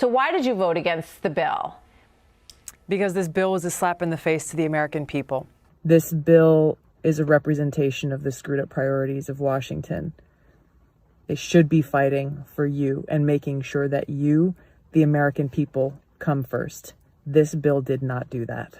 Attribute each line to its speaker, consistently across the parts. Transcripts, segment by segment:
Speaker 1: So why did you vote against the bill?
Speaker 2: Because this bill was a slap in the face to the American people.
Speaker 3: This bill is a representation of the screwed up priorities of Washington. They should be fighting for you and making sure that you, the American people, come first. This bill did not do that.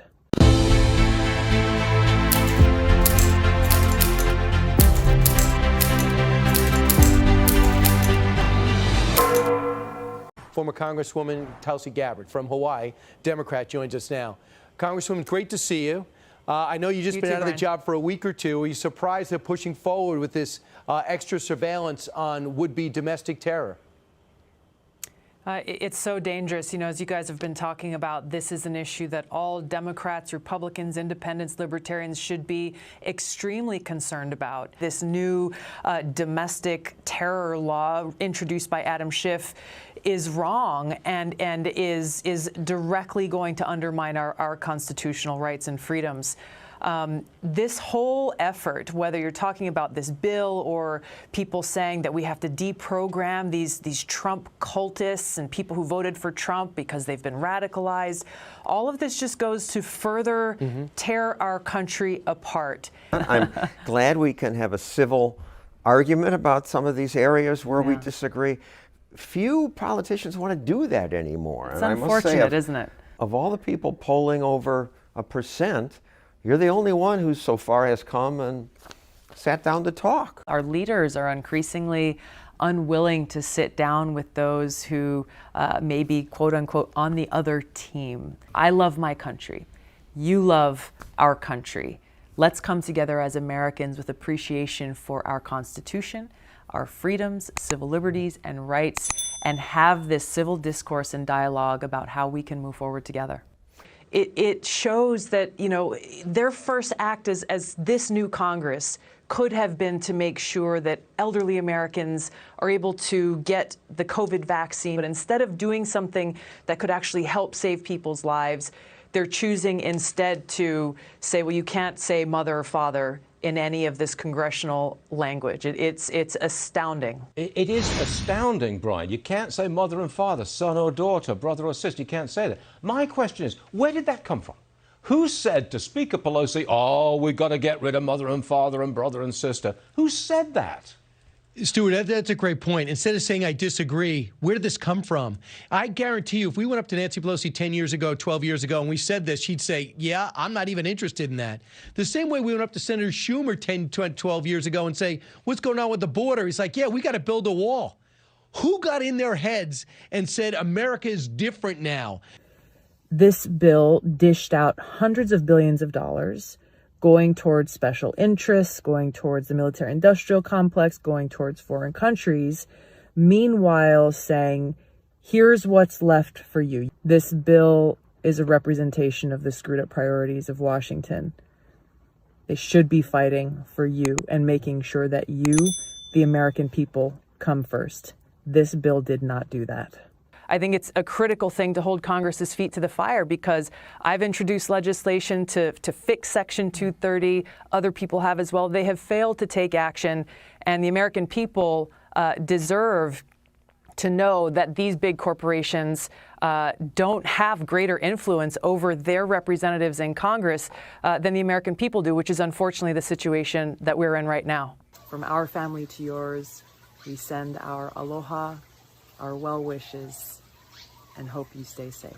Speaker 4: Former Congresswoman Tulsi Gabbard from Hawaii, Democrat, joins us now. Congresswoman, great to see you. I know you've just been out of the job for a week or two. Are you surprised they're pushing forward with this extra surveillance on would-be domestic terror?
Speaker 2: It's so dangerous. You know, as you guys have been talking about, this is an issue that all Democrats, Republicans, Independents, Libertarians should be extremely concerned about. This new domestic terror law introduced by Adam Schiff is wrong and is directly going to undermine our constitutional rights and freedoms. This whole effort, whether you're talking about this bill or people saying that we have to deprogram these Trump cultists and people who voted for Trump because they've been radicalized, all of this just goes to further tear our country apart.
Speaker 5: I'm glad we can have a civil argument about some of these areas where we disagree. Few politicians want to do that anymore.
Speaker 2: It's
Speaker 5: and
Speaker 2: unfortunate,
Speaker 5: I must say,
Speaker 2: isn't it?
Speaker 5: Of all the people polling over 1%, you're the only one who so far has come and sat down to talk.
Speaker 2: Our leaders are increasingly unwilling to sit down with those who may be, quote unquote, on the other team. I love my country. You love our country. Let's come together as Americans with appreciation for our Constitution, our freedoms, civil liberties, and rights, and have this civil discourse and dialogue about how we can move forward together. It shows that, you know, their first act as this new Congress could have been to make sure that elderly Americans are able to get the COVID vaccine. But instead of doing something that could actually help save people's lives, they're choosing instead to say, well, you can't say mother or father in any of this congressional language. It's astounding.
Speaker 6: It is astounding, Brian. You can't say mother and father, son or daughter, brother or sister. You can't say that. My question is, where did that come from? Who said to Speaker Pelosi, oh, we've got to get rid of mother and father and brother and sister? Who said that?
Speaker 4: Stuart, that's a great point. Instead of saying I disagree, where did this come from? I guarantee you, if we went up to Nancy Pelosi 10 years ago, 12 years ago, and we said this, she'd say, yeah, I'm not even interested in that. The same way we went up to Senator Schumer 10, 12 years ago and say, what's going on with the border? He's like, yeah, we got to build a wall. Who got in their heads and said America is different now?
Speaker 3: This bill dished out hundreds of billions of dollars going towards special interests, going towards the military-industrial complex, going towards foreign countries, meanwhile saying, here's what's left for you. This bill is a representation of the screwed up priorities of Washington. They should be fighting for you and making sure that you, the American people, come first. This bill did not do that.
Speaker 2: I think it's a critical thing to hold Congress's feet to the fire because I've introduced legislation to fix Section 230. Other people have as well. They have failed to take action, and the American people deserve to know that these big corporations don't have greater influence over their representatives in Congress than the American people do, which is unfortunately the situation that we're in right now.
Speaker 3: From our family to yours, we send our aloha, our well wishes, and hope you stay safe.